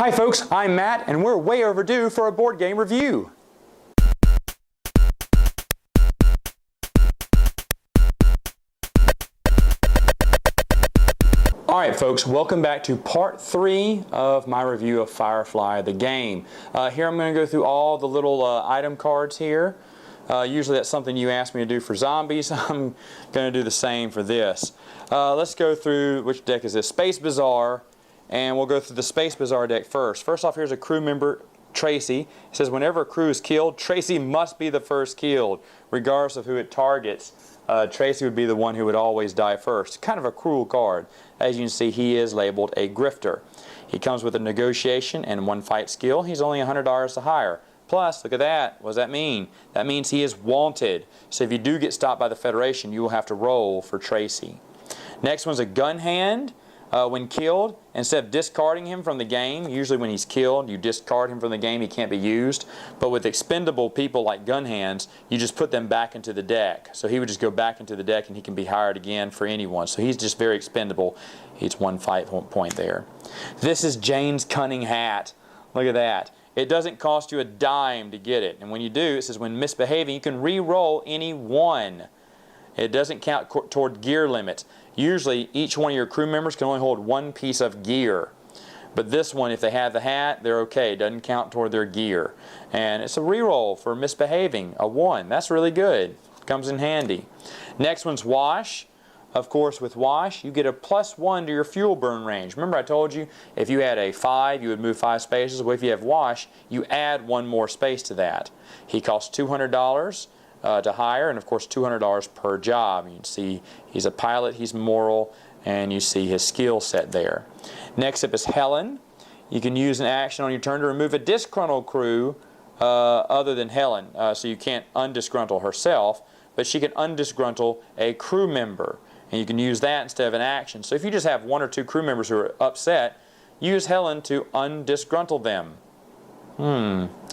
Hi folks, I'm Matt and we're way overdue for a board game review. Alright folks, welcome back to part 3 of my review of Firefly the game. Here I'm going to go through all the little item cards here. Usually that's something you ask me to do for zombies. I'm going to do the same for this. Let's go through, which deck is this? Space Bazaar. And we'll go through the Space Bazaar deck first. First off, here's a crew member, Tracy. It says whenever a crew is killed, Tracy must be the first killed, regardless of who it targets. Tracy would be the one who would always die first. Kind of a cruel card. As you can see, he is labeled a grifter. He comes with a negotiation and 1 fight skill. He's only $100 to hire. Plus, look at that. What does that mean? That means he is wanted. So if you do get stopped by the Federation, you will have to roll for Tracy. Next one's a gun hand. When killed, instead of discarding him from the game, usually when he's killed, you discard him from the game, he can't be used. But with expendable people like gun hands, you just put them back into the deck. So he would just go back into the deck and he can be hired again for anyone. So he's just very expendable. He's 1 fight point there. This is Jane's Cunning Hat. Look at that. It doesn't cost you a dime to get it. And when you do, it says when misbehaving, you can re-roll any 1. It doesn't count toward gear limits. Usually, each one of your crew members can only hold 1 piece of gear. But this one, if they have the hat, they're okay. It doesn't count toward their gear. And it's a reroll for misbehaving, a 1. That's really good. Comes in handy. Next one's Wash. Of course, with Wash, you get a +1 to your fuel burn range. Remember I told you, if you had a 5, you would move 5 spaces. Well, if you have Wash, you add 1 more space to that. He costs $200. To hire, and of course $200 per job. You can see he's a pilot, he's moral, and you see his skill set there. Next up is Helen. You can use an action on your turn to remove a disgruntled crew other than Helen. So you can't undisgruntle herself, but she can undisgruntle a crew member. And you can use that instead of an action. So if you just have 1 or 2 crew members who are upset, use Helen to undisgruntle them.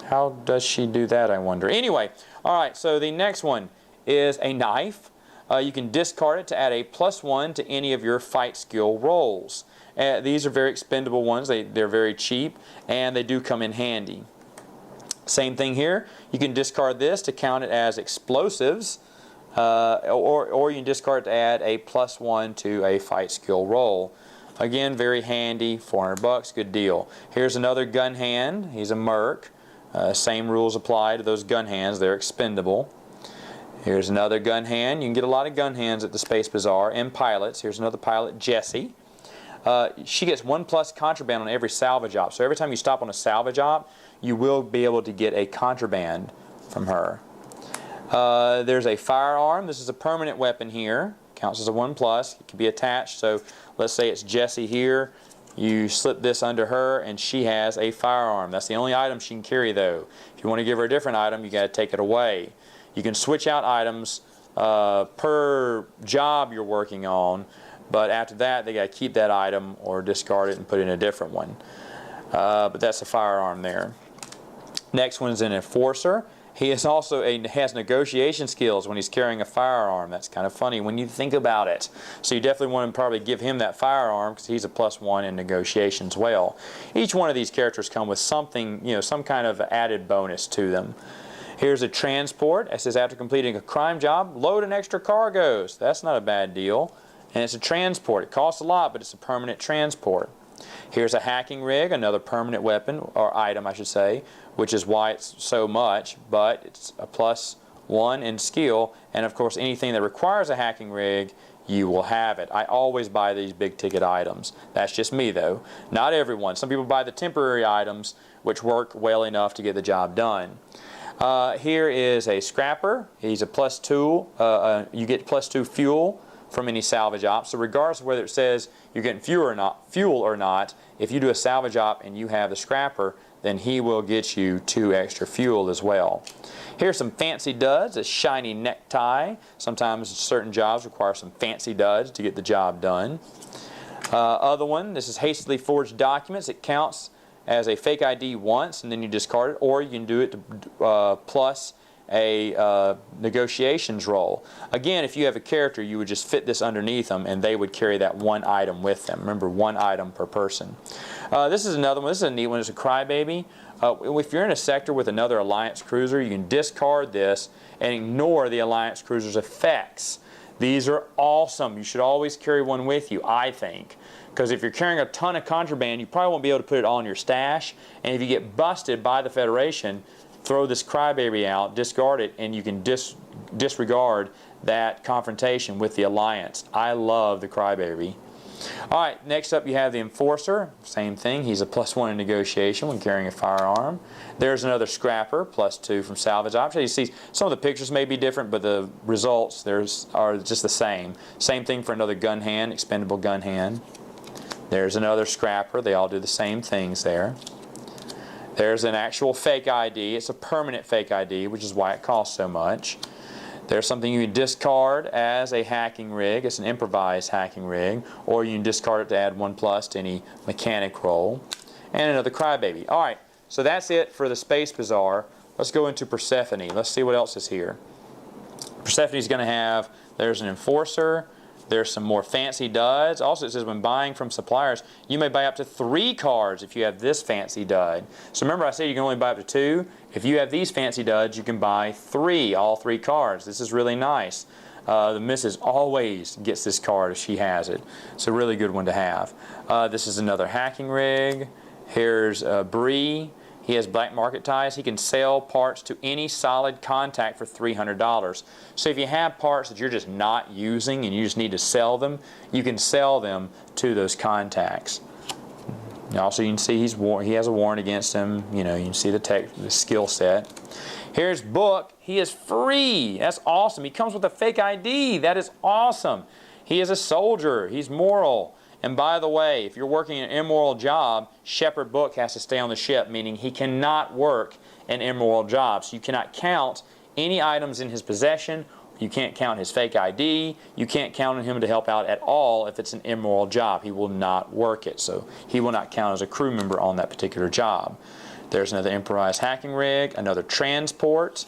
How does she do that, I wonder? Anyway, alright, so the next one is a knife. You can discard it to add a +1 to any of your fight skill rolls. These are very expendable ones. They're very cheap, and they do come in handy. Same thing here. You can discard this to count it as explosives, or you can discard it to add a +1 to a fight skill roll. Again, very handy, $400, good deal. Here's another gun hand. He's a merc. Same rules apply to those gun hands. They're expendable. Here's another gun hand. You can get a lot of gun hands at the Space Bazaar and pilots. Here's another pilot, Jessie. She gets 1+ contraband on every salvage op. So every time you stop on a salvage op, you will be able to get a contraband from her. There's a firearm. This is a permanent weapon here. Counts as a 1+. It can be attached. So let's say it's Jessie here. You slip this under her and she has a firearm. That's the only item she can carry though. If you want to give her a different item, you got to take it away. You can switch out items per job you're working on, but after that they got to keep that item or discard it and put in a different one. But that's a firearm there. Next one's an enforcer. He is also has negotiation skills when he's carrying a firearm. That's kind of funny when you think about it. So you definitely want to probably give him that firearm because he's a +1 in negotiations well. Each one of these characters come with something, some kind of added bonus to them. Here's a transport. It says after completing a crime job, load an extra cargoes. That's not a bad deal. And it's a transport. It costs a lot, but it's a permanent transport. Here's a hacking rig, another permanent weapon, or item I should say, which is why it's so much, but it's a +1 in skill, and of course anything that requires a hacking rig, you will have it. I always buy these big ticket items. That's just me though. Not everyone. Some people buy the temporary items which work well enough to get the job done. Here is a scrapper. He's a +2. You get +2 fuel from any salvage op. So regardless of whether it says you're getting fuel or not, if you do a salvage op and you have the scrapper, then he will get you 2 extra fuel as well. Here's some fancy duds, a shiny necktie. Sometimes certain jobs require some fancy duds to get the job done. Other one, this is hastily forged documents. It counts as a fake ID once and then you discard it, or you can do it to plus a negotiations roll. Again, if you have a character, you would just fit this underneath them and they would carry that one item with them. Remember, one item per person. This is another one. This is a neat one. It's a crybaby. If you're in a sector with another Alliance cruiser, you can discard this and ignore the Alliance cruiser's effects. These are awesome. You should always carry one with you, I think. Because if you're carrying a ton of contraband, you probably won't be able to put it all in your stash. And if you get busted by the Federation, throw this crybaby out, discard it, and you can disregard that confrontation with the Alliance. I love the crybaby. Alright, next up you have the Enforcer. Same thing, he's a +1 in negotiation when carrying a firearm. There's another Scrapper, +2 from salvage options. You see, some of the pictures may be different, but the results are just the same. Same thing for another gun hand, expendable gun hand. There's another Scrapper, they all do the same things there. There's an actual fake ID, it's a permanent fake ID, which is why it costs so much. There's something you can discard as a hacking rig. It's an improvised hacking rig. Or you can discard it to add 1+ to any mechanic roll. And another crybaby. Alright, so that's it for the Space Bazaar. Let's go into Persephone. Let's see what else is here. Persephone's going to have, there's an Enforcer. There's some more fancy duds. Also it says when buying from suppliers, you may buy up to 3 cards if you have this fancy dud. So remember I said you can only buy up to 2. If you have these fancy duds, you can buy 3, all 3 cards. This is really nice. The Missus always gets this card if she has it. It's a really good one to have. This is another hacking rig. Here's Bree. He has black market ties. He can sell parts to any solid contact for $300. So if you have parts that you're just not using and you just need to sell them, you can sell them to those contacts. Also, you can see he has a warrant against him. You know, you can see the skill set. Here's Book. He is free. That's awesome. He comes with a fake ID. That is awesome. He is a soldier. He's moral. And by the way, if you're working an immoral job, Shepherd Book has to stay on the ship, meaning he cannot work an immoral job. So you cannot count any items in his possession. You can't count his fake ID. You can't count on him to help out at all if it's an immoral job. He will not work it. So he will not count as a crew member on that particular job. There's another improvised hacking rig, another transport.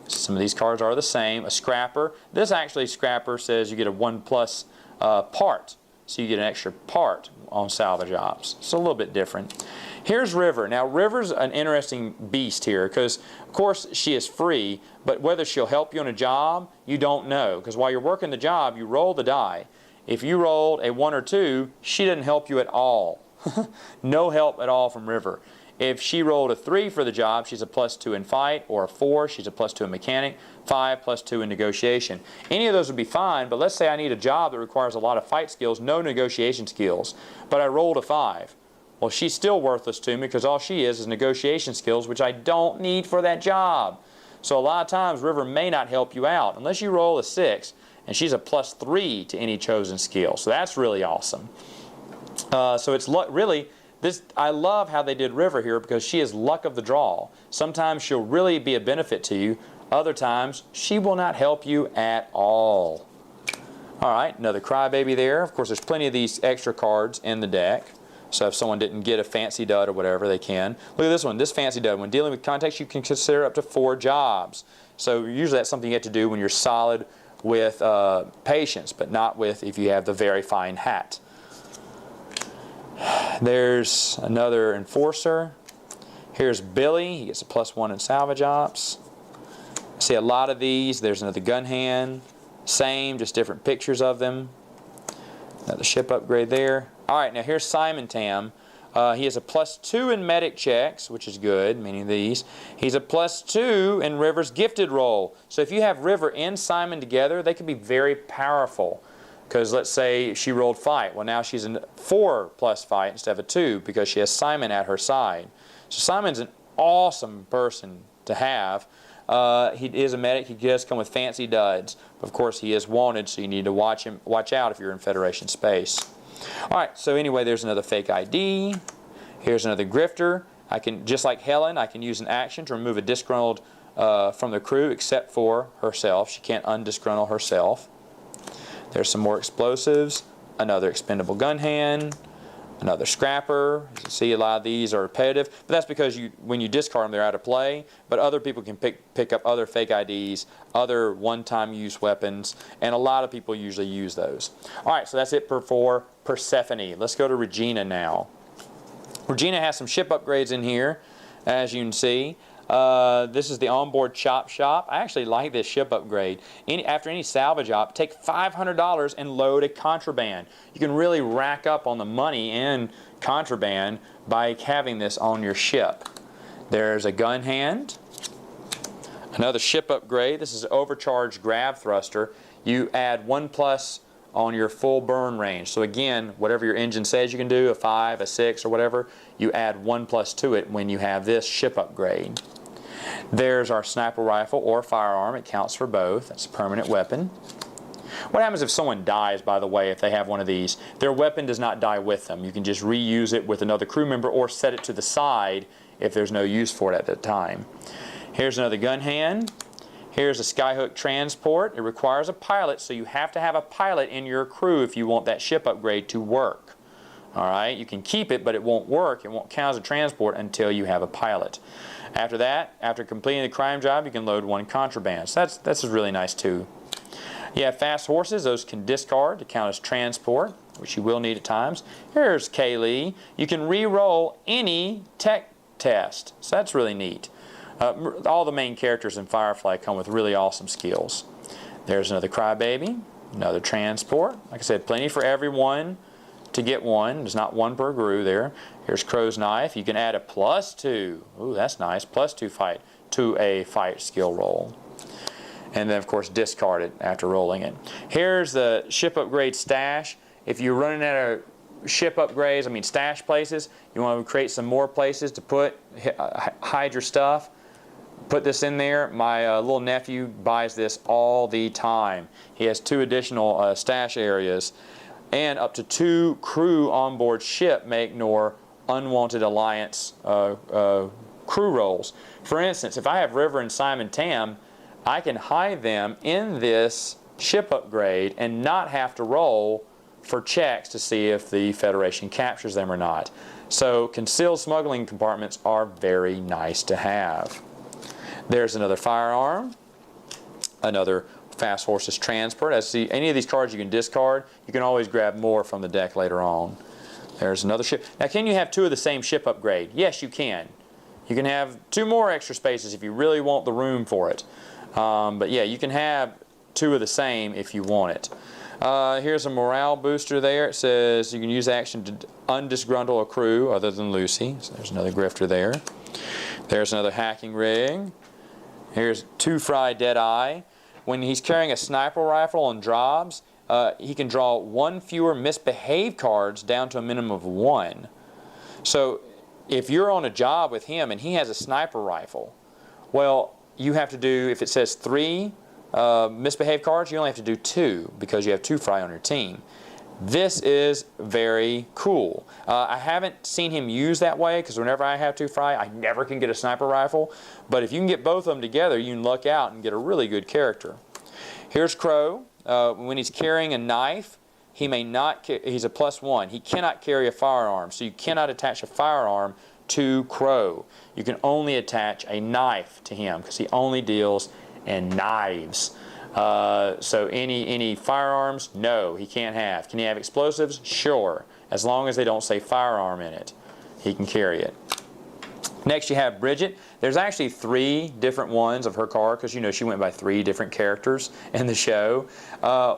Some of these cards are the same. A Scrapper. This actually, Scrapper says you get a 1+ part. So you get an extra part on salvage ops. It's a little bit different. Here's River. Now River's an interesting beast here because of course she is free, but whether she'll help you on a job, you don't know. Because while you're working the job, you roll the die. If you rolled a 1 or 2, she didn't help you at all. No help at all from River. If she rolled a 3 for the job, she's a +2 in fight, or a 4, she's a +2 in mechanic, 5 +2 in negotiation. Any of those would be fine, but let's say I need a job that requires a lot of fight skills, no negotiation skills, but I rolled a 5. Well, she's still worthless to me because all she is negotiation skills, which I don't need for that job. So a lot of times River may not help you out unless you roll a 6, and she's a +3 to any chosen skill. So that's really awesome. So it's really... I love how they did River here because she is luck of the draw. Sometimes she'll really be a benefit to you. Other times, she will not help you at all. Alright, another crybaby there. Of course, there's plenty of these extra cards in the deck. So if someone didn't get a fancy dud or whatever, they can. Look at this one, this fancy dud. When dealing with contacts, you can consider up to 4 jobs. So usually that's something you have to do when you're solid with patience, but not with if you have the very fine hat. There's another Enforcer. Here's Billy. He gets a +1 in salvage ops. See a lot of these. There's another gun hand. Same, just different pictures of them. Another ship upgrade there. Alright, now here's Simon Tam. He has a +2 in medic checks, which is good, meaning these. He's a +2 in River's gifted roll. So if you have River and Simon together, they can be very powerful. Because let's say she rolled fight. Well, now she's a 4+ fight instead of a 2 because she has Simon at her side. So Simon's an awesome person to have. He is a medic. He does come with fancy duds. Of course, he is wanted, so you need to watch out if you're in Federation space. Alright, so anyway, there's another fake ID. Here's another grifter. I can, just like Helen, I can use an action to remove a disgruntled from the crew except for herself. She can't undisgruntle herself. There's some more explosives, another expendable gun hand, Another scrapper. As you see, a lot of these are repetitive, but that's because when you discard them, they're out of play. But other people can pick up other fake IDs, other one-time use weapons, and a lot of people usually use those. All right, so that's it for Persephone. Let's go to Regina now. Regina has some ship upgrades in here, as you can see. This is the onboard chop shop. I actually like this ship upgrade. After any salvage op, take $500 and load a contraband. You can really rack up on the money in contraband by having this on your ship. There's a gun hand. Another ship upgrade. This is an overcharged grab thruster. You add 1+ on your full burn range. So again, whatever your engine says you can do, a 5, a 6, or whatever, you add 1+ to it when you have this ship upgrade. There's our sniper rifle or firearm. It counts for both. That's a permanent weapon. What happens if someone dies, by the way, if they have one of these? Their weapon does not die with them. You can just reuse it with another crew member or set it to the side if there's no use for it at that time. Here's another gun hand. Here's a skyhook transport. It requires a pilot, so you have to have a pilot in your crew if you want that ship upgrade to work. Alright, you can keep it, but it won't work. It won't count as a transport until you have a pilot. After that, after completing the crime job, you can load 1 contraband. So that's really nice too. You have fast horses. Those can discard to count as transport, which you will need at times. Here's Kaylee. You can re-roll any tech test. So that's really neat. All the main characters in Firefly come with really awesome skills. There's another crybaby, another transport. Like I said, plenty for everyone to get one. There's not one per crew there. Here's Crow's Knife. You can add a +2. Ooh, that's nice. +2 fight to a fight skill roll. And then, of course, discard it after rolling it. Here's the ship upgrade stash. If you're running out of ship upgrades, stash places, you want to create some more places to hide your stuff. Put this in there. My little nephew buys this all the time. He has 2 additional stash areas, and up to 2 crew on board ship may ignore unwanted alliance crew rolls. For instance, if I have River and Simon Tam, I can hide them in this ship upgrade and not have to roll for checks to see if the Federation captures them or not. So concealed smuggling compartments are very nice to have. There's another firearm, another fast horses transport. As you see, any of these cards you can discard. You can always grab more from the deck later on. There's another ship. Now, can you have 2 of the same ship upgrade? Yes, you can. You can have 2 more extra spaces if you really want the room for it. But yeah, you can have 2 of the same if you want it. Here's a morale booster there. It says you can use action to undisgruntle a crew other than Lucy. So there's another grifter there. There's another hacking rig. Here's 2 Fry Deadeye. When he's carrying a sniper rifle on jobs, he can draw 1 fewer misbehave cards down to a minimum of 1. So if you're on a job with him and he has a sniper rifle, well, you have to do, if it says 3 misbehave cards, you only have to do 2 because you have 2 Fry on your team. This is very cool. I haven't seen him use that way because whenever I have 2 Fry, I never can get a sniper rifle. But if you can get both of them together, you can luck out and get a really good character. Here's Crow. When he's carrying a knife, he may not. He's a +1. He cannot carry a firearm, so you cannot attach a firearm to Crow. You can only attach a knife to him because he only deals in knives. So any firearms? No, he can't have. Can he have explosives? Sure. As long as they don't say firearm in it, he can carry it. Next you have Bridget. There's actually 3 different ones of her card because you know she went by 3 different characters in the show.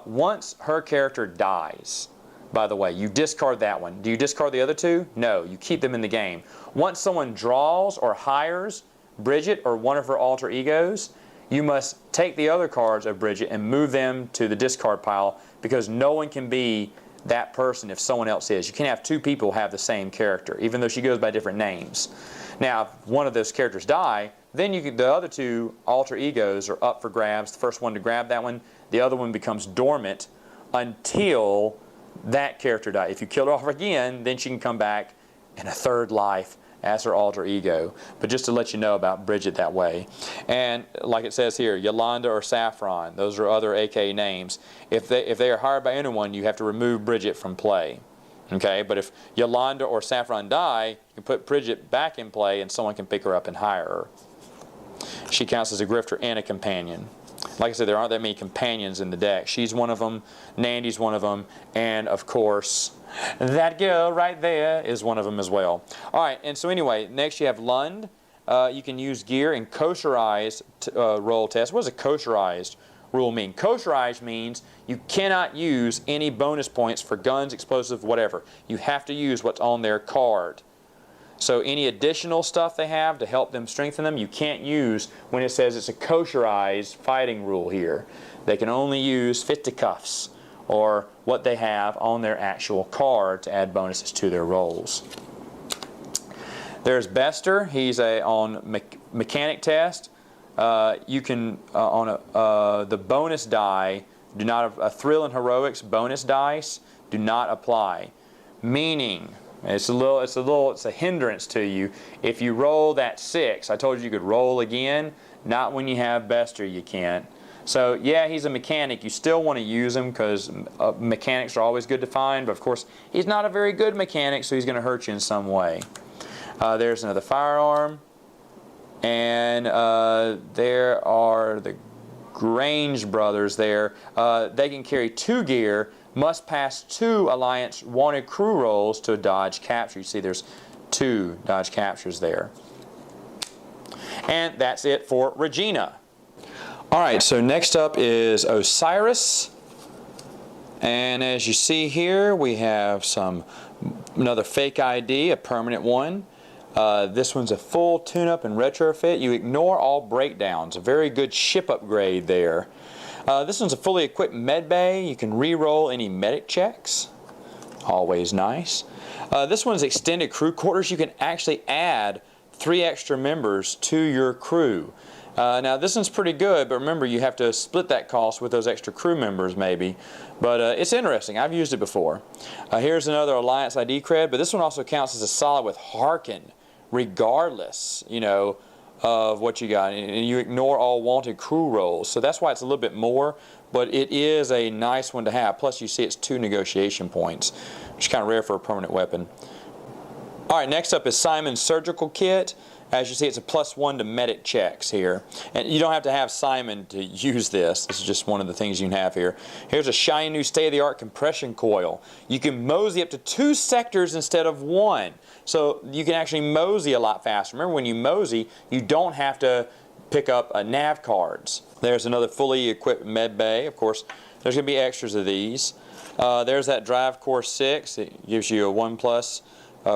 Once her character dies, by the way, you discard that one. Do you discard the other 2? No, you keep them in the game. Once someone draws or hires Bridget or one of her alter egos, you must take the other cards of Bridget and move them to the discard pile because no one can be that person if someone else is. You can't have 2 people have the same character, even though she goes by different names. Now, if one of those characters die, then the other 2 alter egos are up for grabs. The first one to grab that one, the other one becomes dormant until that character dies. If you kill her off again, then she can come back in a 3rd life as her alter ego. But just to let you know about Bridget that way. And like it says here, Yolanda or Saffron, those are other AK names. If they are hired by anyone, you have to remove Bridget from play. Okay, but if Yolanda or Saffron die, you can put Bridget back in play and someone can pick her up and hire her. She counts as a grifter and a companion. Like I said, there aren't that many companions in the deck. She's one of them, Nandy's one of them, and of course, that girl right there is one of them as well. Alright, and so anyway, next you have Lund. You can use gear and kosherized roll test. What does a kosherized rule mean? Kosherized means you cannot use any bonus points for guns, explosives, whatever. You have to use what's on their card. So any additional stuff they have to help them strengthen them, you can't use when it says it's a kosherized fighting rule here. They can only use fisticuffs or what they have on their actual card to add bonuses to their rolls. There's Bester. He's on mechanic test. You can on the bonus die do not a thrill and heroics bonus dice do not apply, meaning it's a hindrance to you. If you roll that 6, I told you could roll again. Not when you have Bester, you can't. So yeah, he's a mechanic. You still want to use him because mechanics are always good to find. But of course, he's not a very good mechanic, so he's going to hurt you in some way. There's another firearm, and there are the Grange brothers. There, they can carry 2 gear. Must pass 2 Alliance wanted crew rolls to dodge capture. You see there's 2 dodge captures there. And that's it for Regina. Alright, so next up is Osiris. And as you see here, we have another fake ID, a permanent one. This one's a full tune-up and retrofit. You ignore all breakdowns. A very good ship upgrade there. This one's a fully equipped med bay. You can re-roll any medic checks. Always nice. This one's extended crew quarters. You can actually add 3 extra members to your crew. Now this one's pretty good, but remember you have to split that cost with those extra crew members maybe. But it's interesting. I've used it before. Here's another Alliance ID cred, but this one also counts as a solid with Harken, regardless, you know, of what you got, and you ignore all wanted crew rolls. So that's why it's a little bit more, but it is a nice one to have. Plus you see it's 2 negotiation points, which is kind of rare for a permanent weapon. Alright, next up is Simon's surgical kit. As you see, it's a +1 to medic checks here. And you don't have to have Simon to use this. This is just one of the things you can have here. Here's a shiny new state-of-the-art compression coil. You can mosey up to 2 sectors instead of 1. So you can actually mosey a lot faster. Remember, when you mosey, you don't have to pick up nav cards. There's another fully equipped med bay. Of course, there's going to be extras of these. There's that Drive Core 6. It gives you a 1+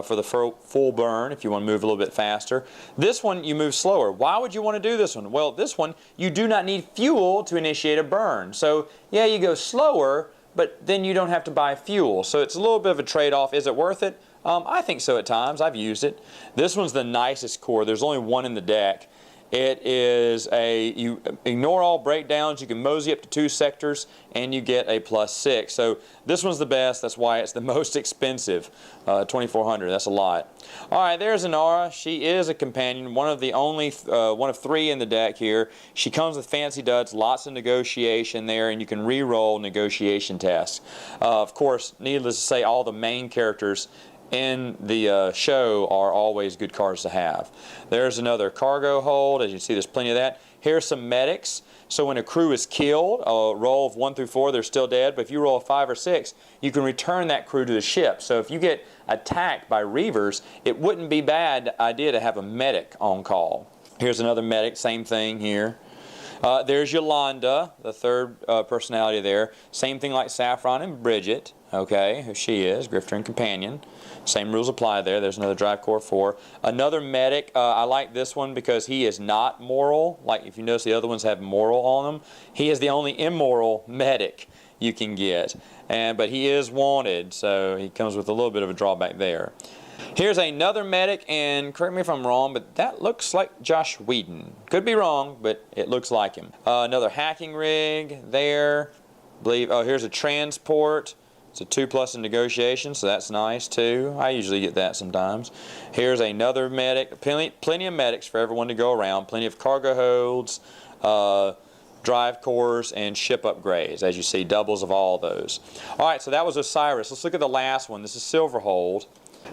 for the full burn if you want to move a little bit faster. This one you move slower. Why would you want to do this one? Well, this one you do not need fuel to initiate a burn. So yeah, you go slower, but then you don't have to buy fuel. So it's a little bit of a trade-off. Is it worth it? I think so at times. I've used it. This one's the nicest core. There's only 1 in the deck. It is you ignore all breakdowns, you can mosey up to 2 sectors, and you get a +6. So this one's the best, that's why it's the most expensive. 2,400, that's a lot. Alright, there's Inara. She is a companion, one of 3 in the deck here. She comes with fancy duds, lots of negotiation there, and you can re-roll negotiation tests. Of course, needless to say, all the main characters in the show are always good cards to have. There's another cargo hold. As you see, there's plenty of that. Here's some medics. So when a crew is killed, a roll of 1 through 4, they're still dead. But if you roll a 5 or 6, you can return that crew to the ship. So if you get attacked by reavers, it wouldn't be a bad idea to have a medic on call. Here's another medic, same thing here. There's Yolanda, the 3rd personality there. Same thing like Saffron and Bridget, okay, who she is, grifter and companion. Same rules apply there. There's another Drive Core 4. Another medic, I like this one because he is not moral. Like if you notice the other ones have moral on them. He is the only immoral medic you can get. But he is wanted, so he comes with a little bit of a drawback there. Here's another medic, and correct me if I'm wrong, but that looks like Josh Whedon. Could be wrong, but it looks like him. Another hacking rig there. Oh, here's a transport. It's a 2+ in negotiation, so that's nice too. I usually get that sometimes. Here's another medic. Plenty of medics for everyone to go around. Plenty of cargo holds. drive cores, and ship upgrades. As you see, doubles of all those. Alright, so that was Osiris. Let's look at the last one. This is Silverhold.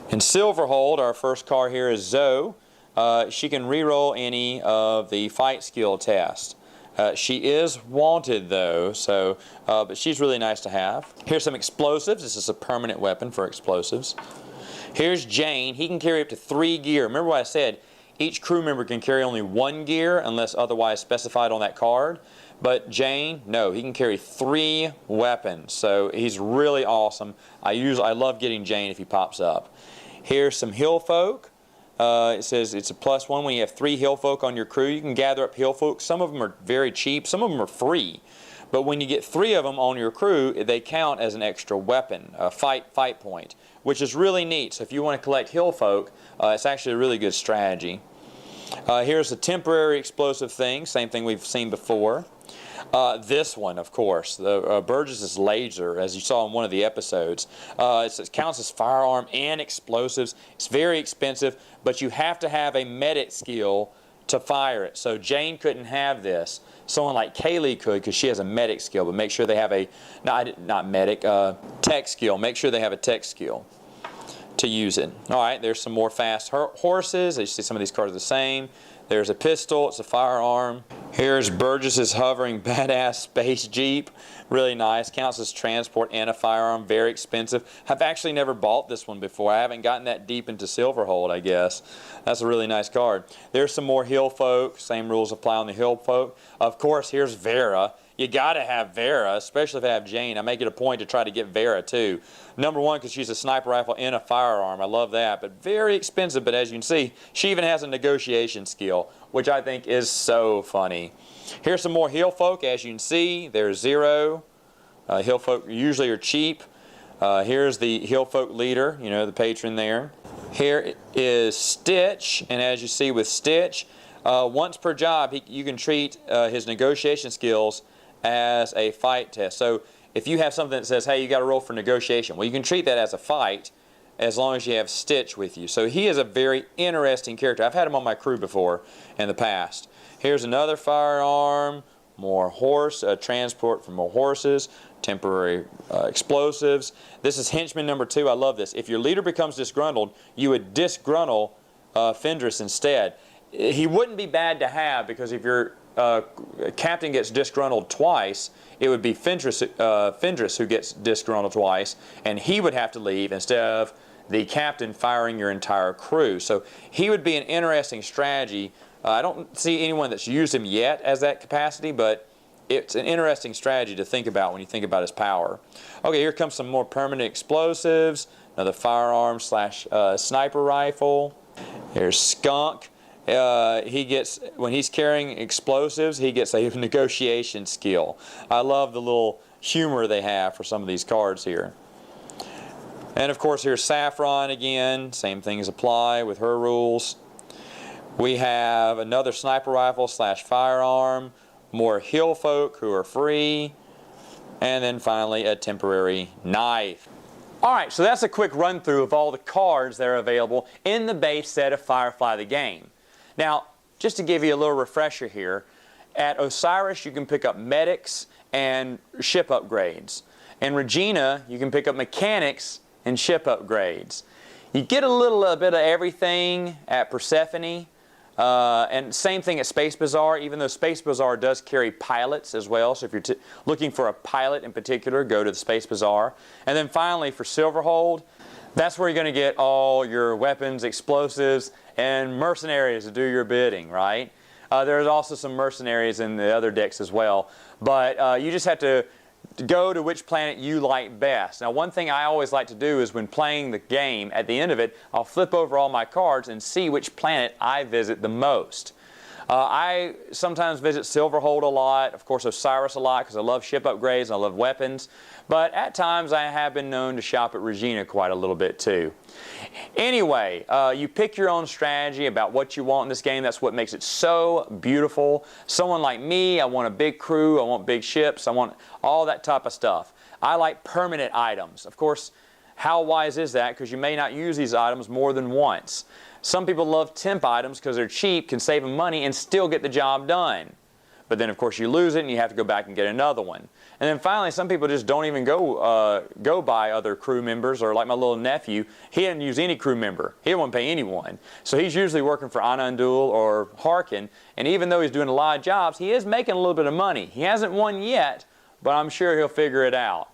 In Silverhold, our first card here is Zoe. She can reroll any of the fight skill tests. She is wanted though, so but she's really nice to have. Here's some explosives. This is a permanent weapon for explosives. Here's Jane. He can carry up to 3 gear. Remember what I said, each crew member can carry only 1 gear unless otherwise specified on that card. But Jane, no, he can carry 3 weapons. So he's really awesome. I love getting Jane if he pops up. Here's some hill folk. It says it's a +1 when you have 3 hill folk on your crew. You can gather up hill folk. Some of them are very cheap. Some of them are free. But when you get 3 of them on your crew, they count as an extra weapon, a fight point, which is really neat. So if you want to collect hill folk, it's actually a really good strategy. Here's a temporary explosive thing, same thing we've seen before. This one, of course, the Burgess's laser, as you saw in one of the episodes. It counts as firearm and explosives. It's very expensive, but you have to have a medic skill to fire it. So Jane couldn't have this. Someone like Kaylee could because she has a medic skill, but make sure they have a, tech skill. Make sure they have a tech skill to use it. Alright, there's some more fast horses. As you see, some of these cards are the same. There's a pistol, it's a firearm. Here's Burgess's hovering badass space jeep. Really nice, counts as transport and a firearm, very expensive. I've actually never bought this one before. I haven't gotten that deep into Silverhold, I guess. That's a really nice card. There's some more hill folk, same rules apply on the hill folk. Of course, here's Vera. You gotta have Vera, especially if I have Jane. I make it a point to try to get Vera too. Number 1, because she's a sniper rifle and a firearm. I love that, but very expensive. But as you can see, she even has a negotiation skill, which I think is so funny. Here's some more hill folk. As you can see, there's 0. Hill folk usually are cheap. Here's the hill folk leader, you know, the patron there. Here is Stitch, and as you see with Stitch, once per job, you can treat his negotiation skills as a fight test. So if you have something that says, hey, you got to roll for negotiation, well, you can treat that as a fight as long as you have Stitch with you. So he is a very interesting character. I've had him on my crew before in the past. Here's another firearm, more horse, transport for more horses, temporary explosives. This is henchman number 2. I love this. If your leader becomes disgruntled, you would disgruntle Fendris instead. He wouldn't be bad to have, because if your captain gets disgruntled twice, it would be Fendris who gets disgruntled twice, and he would have to leave instead of the captain firing your entire crew. So he would be an interesting strategy. I don't see anyone that's used him yet as that capacity, but it's an interesting strategy to think about when you think about his power. Okay, here comes some more permanent explosives, another firearm slash sniper rifle. Here's Skunk. When he's carrying explosives, he gets a negotiation skill. I love the little humor they have for some of these cards here. And of course, here's Saffron again. Same things apply with her rules. We have another sniper rifle slash firearm, more hill folk who are free, and then finally a temporary knife. Alright, so that's a quick run through of all the cards that are available in the base set of Firefly the game. Now, just to give you a little refresher here, at Osiris you can pick up medics and ship upgrades. In Regina you can pick up mechanics and ship upgrades. You get a little bit of everything at Persephone, and same thing at Space Bazaar, even though Space Bazaar does carry pilots as well. So if you're looking for a pilot in particular, go to the Space Bazaar. And then finally for Silverhold, that's where you're going to get all your weapons, explosives, and mercenaries to do your bidding, right? There's also some mercenaries in the other decks as well. But you just have to go to which planet you like best. Now, one thing I always like to do is when playing the game, at the end of it, I'll flip over all my cards and see which planet I visit the most. I sometimes visit Silverhold a lot, of course Osiris a lot because I love ship upgrades and I love weapons, but at times I have been known to shop at Regina quite a little bit too. Anyway, you pick your own strategy about what you want in this game. That's what makes it so beautiful. Someone like me, I want a big crew, I want big ships, I want all that type of stuff. I like permanent items. Of course, how wise is that? Because you may not use these items more than once. Some people love temp items because they're cheap, can save them money, and still get the job done. But then, of course, you lose it and you have to go back and get another one. And then finally, some people just don't even go buy other crew members, or like my little nephew, he didn't use any crew member. He didn't want to pay anyone. So he's usually working for Anandul or Harkin, and even though he's doing a lot of jobs, he is making a little bit of money. He hasn't won yet, but I'm sure he'll figure it out.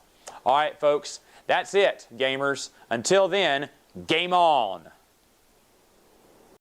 All right, folks, that's it, gamers. Until then, game on.